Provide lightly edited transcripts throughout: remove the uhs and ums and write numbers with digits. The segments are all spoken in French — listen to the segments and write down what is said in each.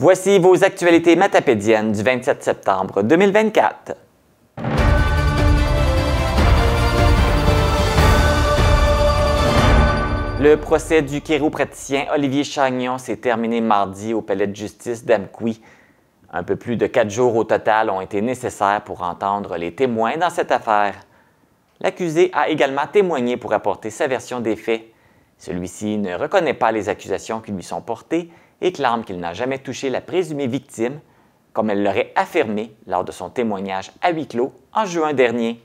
Voici vos actualités matapédiennes du 27 septembre 2024. Le procès du chiropraticien Olivier Chagnon s'est terminé mardi au palais de justice d'Amqui. Un peu plus de 4 jours au total ont été nécessaires pour entendre les témoins dans cette affaire. L'accusé a également témoigné pour apporter sa version des faits. Celui-ci ne reconnaît pas les accusations qui lui sont portées et clame qu'il n'a jamais touché la présumée victime, comme elle l'aurait affirmé lors de son témoignage à huis clos en juin dernier.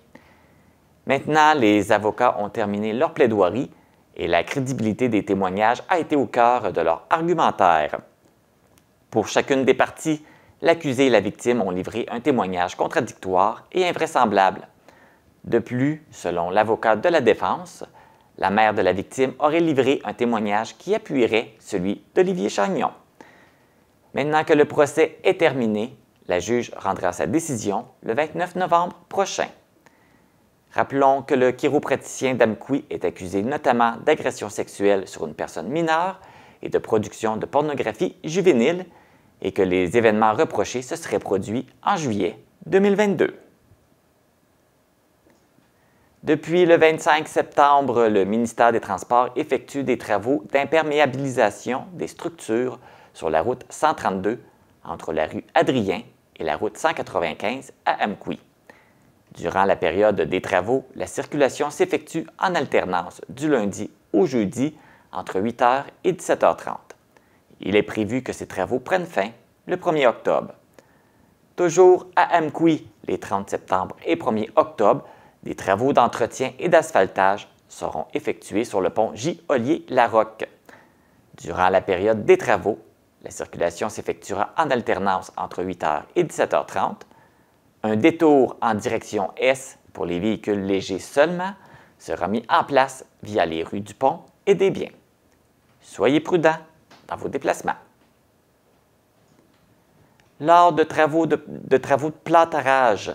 Maintenant, les avocats ont terminé leur plaidoirie et la crédibilité des témoignages a été au cœur de leur argumentaire. Pour chacune des parties, l'accusé et la victime ont livré un témoignage contradictoire et invraisemblable. De plus, selon l'avocat de la défense, la mère de la victime aurait livré un témoignage qui appuierait celui d'Olivier Chagnon. Maintenant que le procès est terminé, la juge rendra sa décision le 29 novembre prochain. Rappelons que le chiropraticien d'Amqui est accusé notamment d'agression sexuelle sur une personne mineure et de production de pornographie juvénile et que les événements reprochés se seraient produits en juillet 2022. Depuis le 25 septembre, le ministère des Transports effectue des travaux d'imperméabilisation des structures sur la route 132 entre la rue Adrien et la route 195 à Amqui. Durant la période des travaux, la circulation s'effectue en alternance du lundi au jeudi entre 8h et 17h30. Il est prévu que ces travaux prennent fin le 1er octobre. Toujours à Amqui, les 30 septembre et 1er octobre, des travaux d'entretien et d'asphaltage seront effectués sur le pont J. Ollier-Larocque. Durant la période des travaux, la circulation s'effectuera en alternance entre 8h et 17h30. Un détour en direction Est pour les véhicules légers seulement sera mis en place via les rues du Pont et des Biens. Soyez prudents dans vos déplacements. Lors de travaux de plâtrage,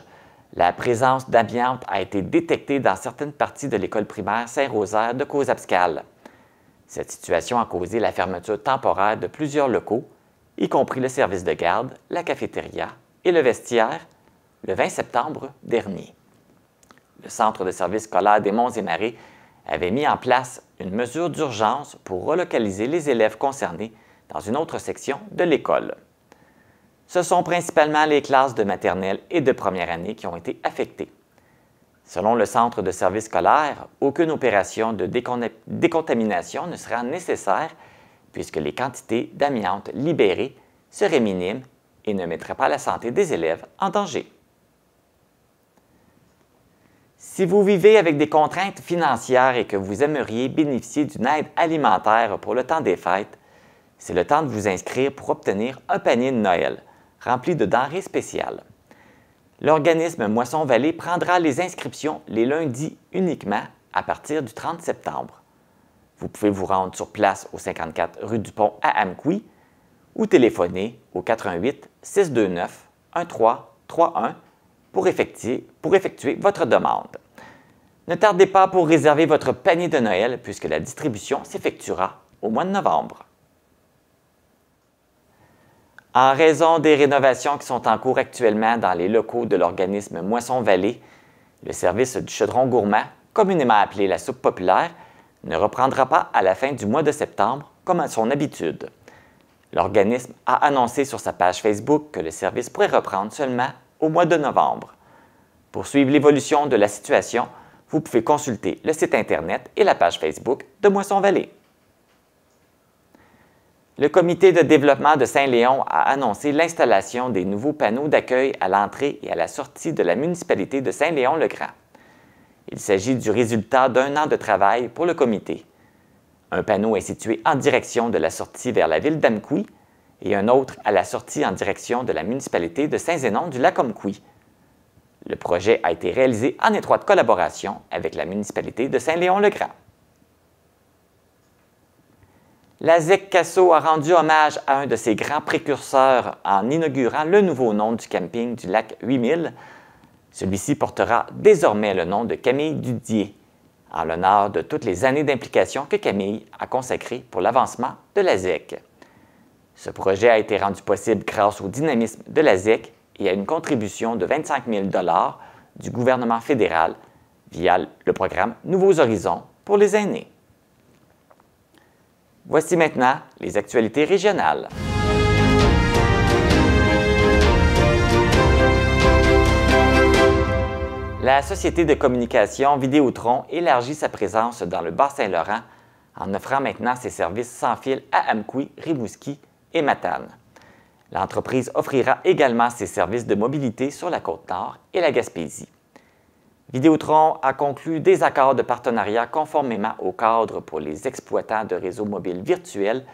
la présence d'amiante a été détectée dans certaines parties de l'école primaire Saint-Rosaire de Cozapscal. Cette situation a causé la fermeture temporaire de plusieurs locaux, y compris le service de garde, la cafétéria et le vestiaire, le 20 septembre dernier. Le Centre de services scolaires des Monts-et-Marais avait mis en place une mesure d'urgence pour relocaliser les élèves concernés dans une autre section de l'école. Ce sont principalement les classes de maternelle et de première année qui ont été affectées. Selon le Centre de services scolaires, aucune opération de décontamination ne sera nécessaire puisque les quantités d'amiante libérées seraient minimes et ne mettraient pas la santé des élèves en danger. Si vous vivez avec des contraintes financières et que vous aimeriez bénéficier d'une aide alimentaire pour le temps des fêtes, c'est le temps de vous inscrire pour obtenir un panier de Noël rempli de denrées spéciales. L'organisme Moisson-Vallée prendra les inscriptions les lundis uniquement à partir du 30 septembre. Vous pouvez vous rendre sur place au 54 rue du Pont à Amqui ou téléphoner au 88 629 1331 pour effectuer votre demande. Ne tardez pas pour réserver votre panier de Noël puisque la distribution s'effectuera au mois de novembre. En raison des rénovations qui sont en cours actuellement dans les locaux de l'organisme Moisson-Vallée, le service du chaudron gourmand, communément appelé la soupe populaire, ne reprendra pas à la fin du mois de septembre comme à son habitude. L'organisme a annoncé sur sa page Facebook que le service pourrait reprendre seulement au mois de novembre. Pour suivre l'évolution de la situation, vous pouvez consulter le site Internet et la page Facebook de Moisson-Vallée. Le comité de développement de Saint-Léon a annoncé l'installation des nouveaux panneaux d'accueil à l'entrée et à la sortie de la municipalité de Saint-Léon-le-Grand. Il s'agit du résultat d'un an de travail pour le comité. Un panneau est situé en direction de la sortie vers la ville d'Amqui et un autre à la sortie en direction de la municipalité de Saint-Zénon-du-Lac-Amqui. Le projet a été réalisé en étroite collaboration avec la municipalité de Saint-Léon-le-Grand. La ZEC Casso a rendu hommage à un de ses grands précurseurs en inaugurant le nouveau nom du camping du lac 8000. Celui-ci portera désormais le nom de Camille Dudier, en l'honneur de toutes les années d'implication que Camille a consacrées pour l'avancement de la ZEC. Ce projet a été rendu possible grâce au dynamisme de la ZEC et à une contribution de 25 000 $ du gouvernement fédéral via le programme Nouveaux Horizons pour les aînés. Voici maintenant les actualités régionales. La société de communication Vidéotron élargit sa présence dans le Bas-Saint-Laurent en offrant maintenant ses services sans fil à Amqui, Rimouski et Matane. L'entreprise offrira également ses services de mobilité sur la Côte-Nord et la Gaspésie. Vidéotron a conclu des accords de partenariat conformément au cadre pour les exploitants de réseaux mobiles virtuels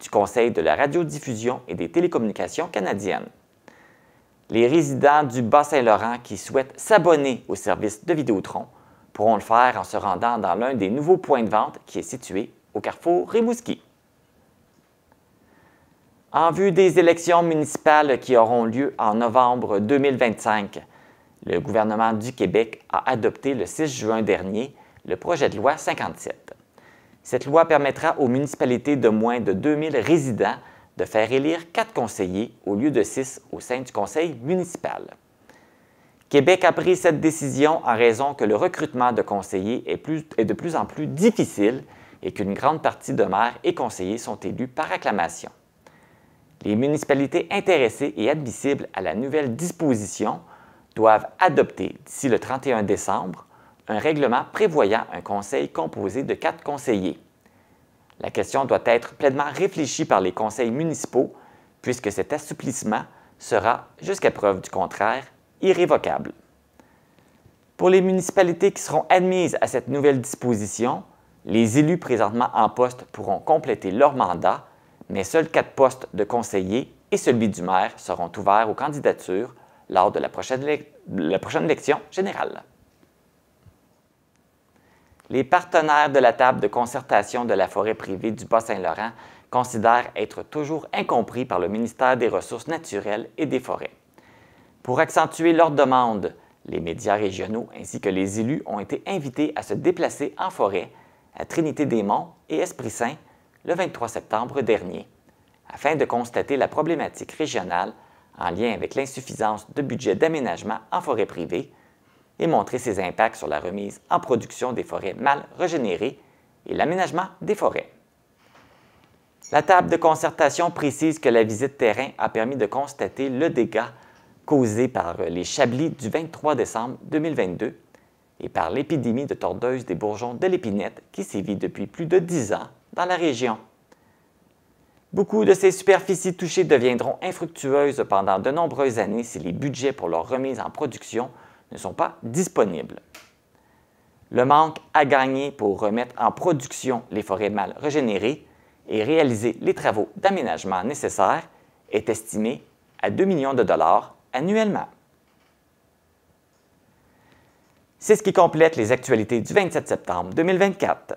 du Conseil de la radiodiffusion et des télécommunications canadiennes. Les résidents du Bas-Saint-Laurent qui souhaitent s'abonner au service de Vidéotron pourront le faire en se rendant dans l'un des nouveaux points de vente qui est situé au carrefour Rimouski. En vue des élections municipales qui auront lieu en novembre 2025, le gouvernement du Québec a adopté le 6 juin dernier le projet de loi 57. Cette loi permettra aux municipalités de moins de 2000 résidents de faire élire 4 conseillers au lieu de 6 au sein du conseil municipal. Québec a pris cette décision en raison que le recrutement de conseillers est de plus en plus difficile et qu'une grande partie de maires et conseillers sont élus par acclamation. Les municipalités intéressées et admissibles à la nouvelle disposition doivent adopter d'ici le 31 décembre un règlement prévoyant un conseil composé de 4 conseillers. La question doit être pleinement réfléchie par les conseils municipaux puisque cet assouplissement sera, jusqu'à preuve du contraire, irrévocable. Pour les municipalités qui seront admises à cette nouvelle disposition, les élus présentement en poste pourront compléter leur mandat, mais seuls 4 postes de conseillers et celui du maire seront ouverts aux candidatures lors de la prochaine élection générale. Les partenaires de la table de concertation de la forêt privée du Bas-Saint-Laurent considèrent être toujours incompris par le ministère des Ressources naturelles et des Forêts. Pour accentuer leurs demandes, les médias régionaux ainsi que les élus ont été invités à se déplacer en forêt à Trinité-des-Monts et Esprit-Saint le 23 septembre dernier, afin de constater la problématique régionale en lien avec l'insuffisance de budget d'aménagement en forêt privée et montrer ses impacts sur la remise en production des forêts mal régénérées et l'aménagement des forêts. La table de concertation précise que la visite terrain a permis de constater le dégât causé par les chablis du 23 décembre 2022 et par l'épidémie de tordeuse des bourgeons de l'épinette qui sévit depuis plus de 10 ans dans la région. Beaucoup de ces superficies touchées deviendront infructueuses pendant de nombreuses années si les budgets pour leur remise en production ne sont pas disponibles. Le manque à gagner pour remettre en production les forêts mal régénérées et réaliser les travaux d'aménagement nécessaires est estimé à 2 millions de dollars annuellement. C'est ce qui complète les actualités du 27 septembre 2024.